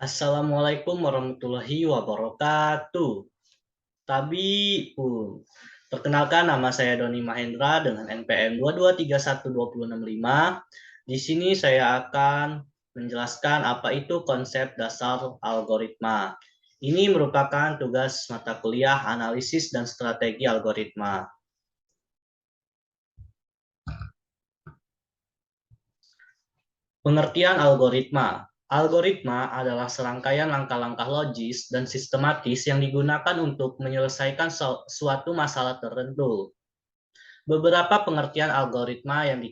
Assalamualaikum warahmatullahi wabarakatuh. Tabiun. Perkenalkan, nama saya Doni Mahendra dengan NPM 2231265. Di sini saya akan menjelaskan apa itu konsep dasar algoritma. Ini merupakan tugas mata kuliah analisis dan strategi algoritma. Pengertian algoritma. Algoritma adalah serangkaian langkah-langkah logis dan sistematis yang digunakan untuk menyelesaikan suatu masalah tertentu. Beberapa pengertian algoritma yang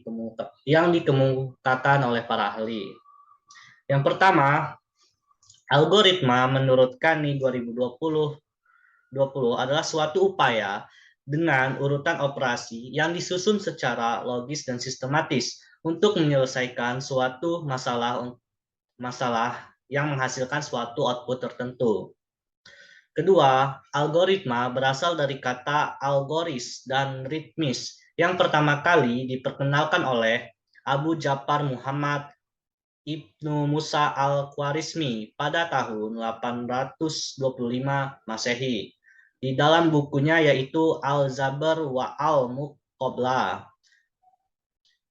dikemukakan oleh para ahli. Yang pertama, algoritma menurut Kani 2020 adalah suatu upaya dengan urutan operasi yang disusun secara logis dan sistematis untuk menyelesaikan suatu masalah yang menghasilkan suatu output tertentu. Kedua, algoritma berasal dari kata algoris dan ritmis yang pertama kali diperkenalkan oleh Abu Ja'far Muhammad Ibnu Musa al-Khwarizmi pada tahun 825 Masehi di dalam bukunya yaitu Al-Zabr wa al-Muqablah.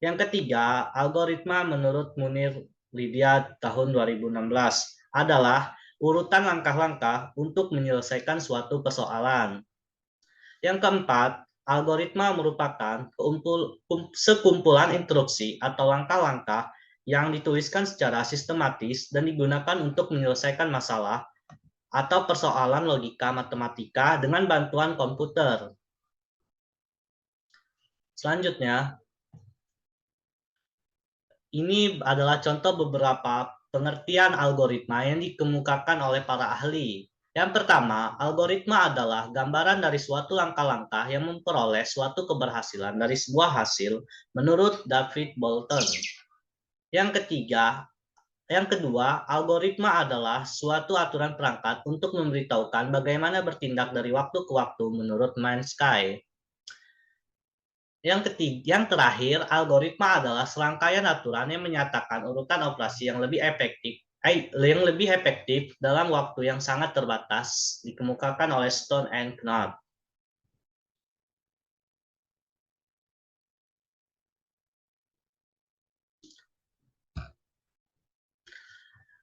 Yang ketiga, algoritma menurut Munir Lydia tahun 2016 adalah urutan langkah-langkah untuk menyelesaikan suatu persoalan. Yang keempat, algoritma merupakan sekumpulan instruksi atau langkah-langkah yang dituliskan secara sistematis dan digunakan untuk menyelesaikan masalah atau persoalan logika matematika dengan bantuan komputer. Selanjutnya, ini adalah contoh beberapa pengertian algoritma yang dikemukakan oleh para ahli. Yang pertama, algoritma adalah gambaran dari suatu langkah-langkah yang memperoleh suatu keberhasilan dari sebuah hasil menurut David Bolton. Yang kedua, algoritma adalah suatu aturan perangkat untuk memberitahukan bagaimana bertindak dari waktu ke waktu menurut Minsky. Yang terakhir, algoritma adalah serangkaian aturan yang menyatakan urutan operasi yang lebih efektif dalam waktu yang sangat terbatas, dikemukakan oleh Stone and Knapp.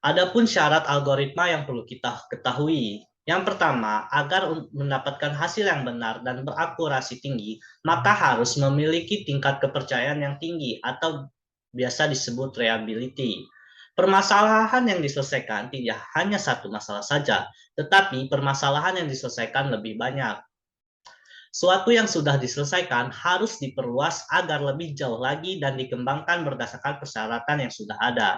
Adapun syarat algoritma yang perlu kita ketahui. Yang pertama, agar mendapatkan hasil yang benar dan berakurasi tinggi, maka harus memiliki tingkat kepercayaan yang tinggi atau biasa disebut reliability. Permasalahan yang diselesaikan tidak hanya satu masalah saja, tetapi permasalahan yang diselesaikan lebih banyak. Suatu yang sudah diselesaikan harus diperluas agar lebih jauh lagi dan dikembangkan berdasarkan persyaratan yang sudah ada.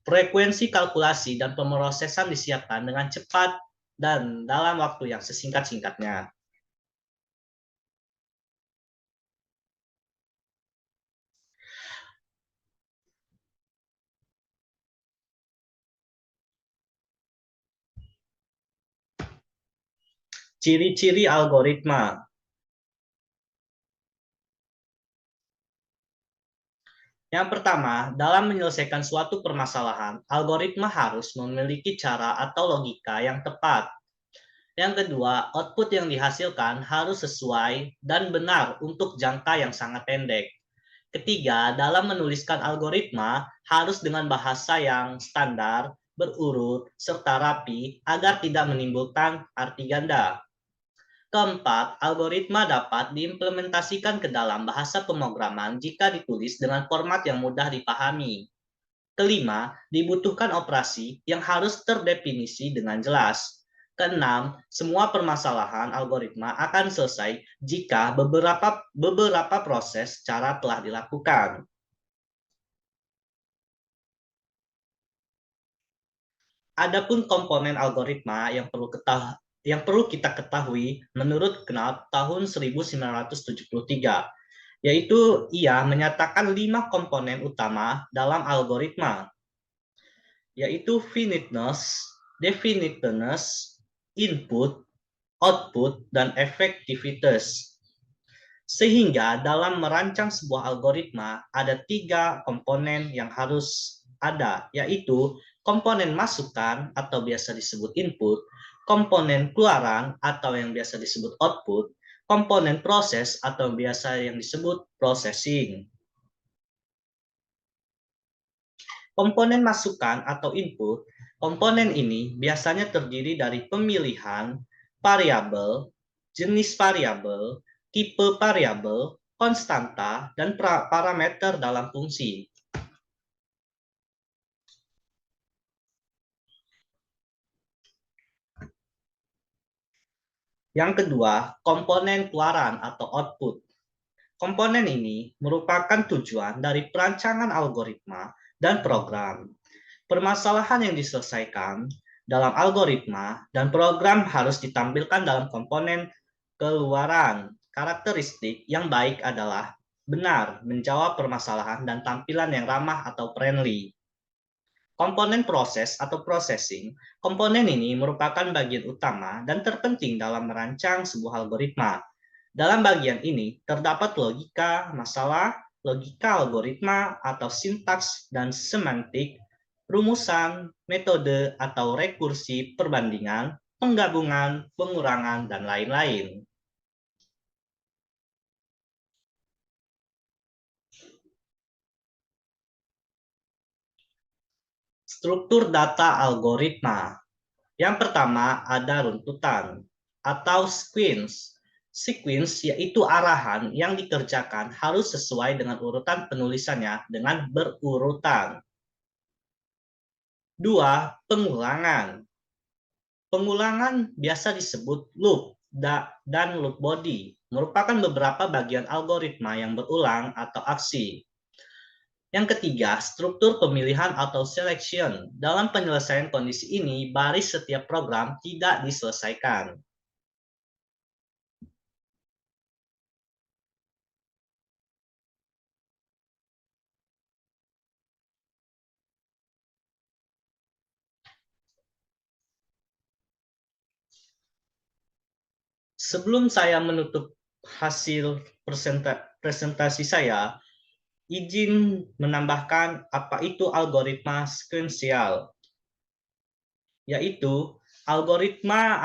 Frekuensi kalkulasi dan pemrosesan disiapkan dengan cepat dan dalam waktu yang sesingkat-singkatnya. Ciri-ciri algoritma. Yang pertama, dalam menyelesaikan suatu permasalahan, algoritma harus memiliki cara atau logika yang tepat. Yang kedua, output yang dihasilkan harus sesuai dan benar untuk jangka yang sangat pendek. Ketiga, dalam menuliskan algoritma harus dengan bahasa yang standar, berurut, serta rapi agar tidak menimbulkan arti ganda. Keempat, algoritma dapat diimplementasikan ke dalam bahasa pemrograman jika ditulis dengan format yang mudah dipahami. Kelima, dibutuhkan operasi yang harus terdefinisi dengan jelas. Keenam, semua permasalahan algoritma akan selesai jika beberapa proses cara telah dilakukan. Adapun komponen algoritma yang perlu kita ketahui menurut Knapp tahun 1973, yaitu ia menyatakan 5 komponen utama dalam algoritma, yaitu finiteness, definiteness, input, output, dan efektivitas. Sehingga dalam merancang sebuah algoritma ada 3 komponen yang harus ada, yaitu komponen masukan atau biasa disebut input, komponen keluaran atau yang biasa disebut output, komponen proses atau biasa yang disebut processing. Komponen masukan atau input, komponen ini biasanya terdiri dari pemilihan, variabel, jenis variabel, tipe variabel, konstanta, dan parameter dalam fungsi. Yang kedua, komponen keluaran atau output. Komponen ini merupakan tujuan dari perancangan algoritma dan program. Permasalahan yang diselesaikan dalam algoritma dan program harus ditampilkan dalam komponen keluaran. Karakteristik yang baik adalah benar, menjawab permasalahan, dan tampilan yang ramah atau friendly. Komponen proses atau processing, komponen ini merupakan bagian utama dan terpenting dalam merancang sebuah algoritma. Dalam bagian ini terdapat logika masalah, logika algoritma atau sintaks dan semantik, rumusan, metode atau rekursi perbandingan, penggabungan, pengurangan, dan lain-lain. Struktur data algoritma. Yang pertama ada runtutan atau sequence. Sequence yaitu arahan yang dikerjakan harus sesuai dengan urutan penulisannya dengan berurutan. 2. Pengulangan. Pengulangan biasa disebut loop dan loop body, merupakan beberapa bagian algoritma yang berulang atau aksi. Yang ketiga, struktur pemilihan atau selection. Dalam penyelesaian kondisi ini, baris setiap program tidak diselesaikan. Sebelum saya menutup hasil presentasi saya, izin menambahkan apa itu algoritma sekuensial. Yaitu, algoritma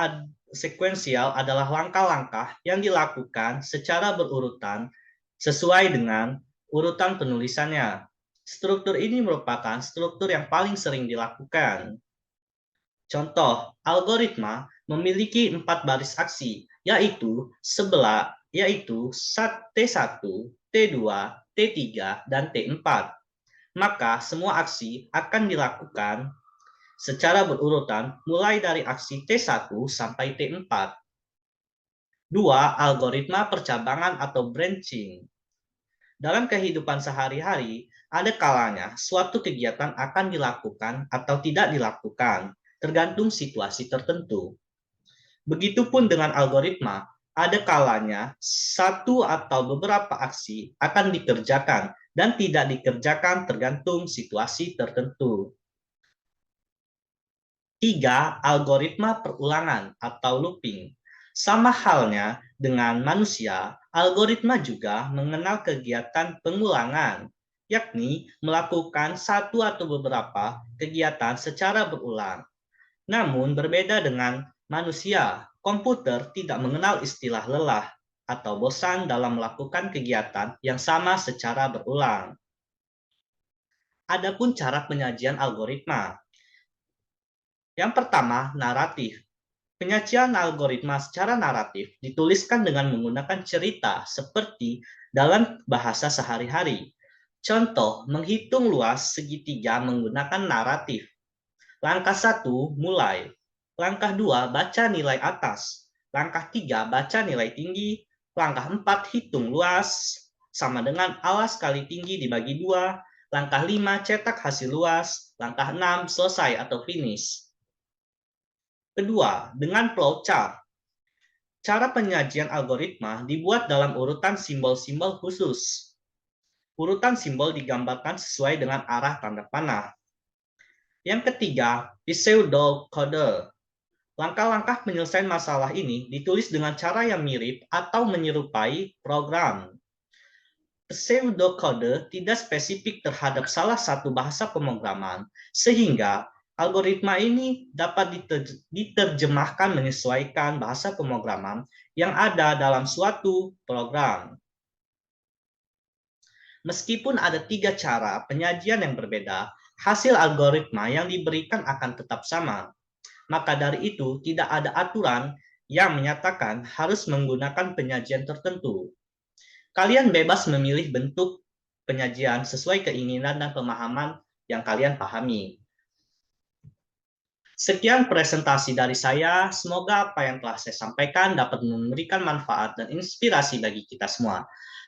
sekuensial adalah langkah-langkah yang dilakukan secara berurutan sesuai dengan urutan penulisannya. Struktur ini merupakan struktur yang paling sering dilakukan. Contoh, algoritma memiliki 4 baris aksi, yaitu T1, T2, T3, dan T4. Maka semua aksi akan dilakukan secara berurutan mulai dari aksi T1 sampai T4. 2. Algoritma percabangan atau branching. Dalam kehidupan sehari-hari, ada kalanya suatu kegiatan akan dilakukan atau tidak dilakukan, tergantung situasi tertentu. Begitupun dengan algoritma, ada kalanya satu atau beberapa aksi akan dikerjakan dan tidak dikerjakan tergantung situasi tertentu. 3. Algoritma perulangan atau looping. Sama halnya dengan manusia, algoritma juga mengenal kegiatan pengulangan, yakni melakukan satu atau beberapa kegiatan secara berulang. Namun berbeda dengan manusia, komputer tidak mengenal istilah lelah atau bosan dalam melakukan kegiatan yang sama secara berulang. Adapun cara penyajian algoritma. Yang pertama, naratif. Penyajian algoritma secara naratif dituliskan dengan menggunakan cerita seperti dalam bahasa sehari-hari. Contoh, menghitung luas segitiga menggunakan naratif. Langkah 1, mulai. Langkah 2, baca nilai atas. Langkah 3, baca nilai tinggi. Langkah 4, hitung luas. Sama dengan alas kali tinggi dibagi 2. Langkah 5, cetak hasil luas. Langkah 6, selesai atau finish. Kedua, dengan flowchart. Cara penyajian algoritma dibuat dalam urutan simbol-simbol khusus. Urutan simbol digambarkan sesuai dengan arah tanda panah. Yang ketiga, pseudocode. Langkah-langkah penyelesaian masalah ini ditulis dengan cara yang mirip atau menyerupai program. Pseudocode tidak spesifik terhadap salah satu bahasa pemrograman, sehingga Algoritma ini dapat diterjemahkan menyesuaikan bahasa pemrograman yang ada dalam suatu program. Meskipun ada 3 cara penyajian yang berbeda, hasil algoritma yang diberikan akan tetap sama. Maka dari itu, tidak ada aturan yang menyatakan harus menggunakan penyajian tertentu. Kalian bebas memilih bentuk penyajian sesuai keinginan dan pemahaman yang kalian pahami. Sekian presentasi dari saya. Semoga apa yang telah saya sampaikan dapat memberikan manfaat dan inspirasi bagi kita semua.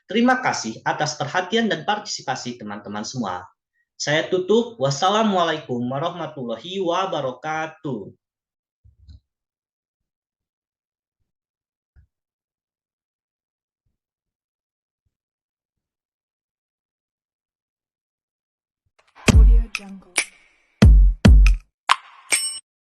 Terima kasih atas perhatian dan partisipasi teman-teman semua. Saya tutup. Wassalamualaikum warahmatullahi wabarakatuh. Audio Jungle.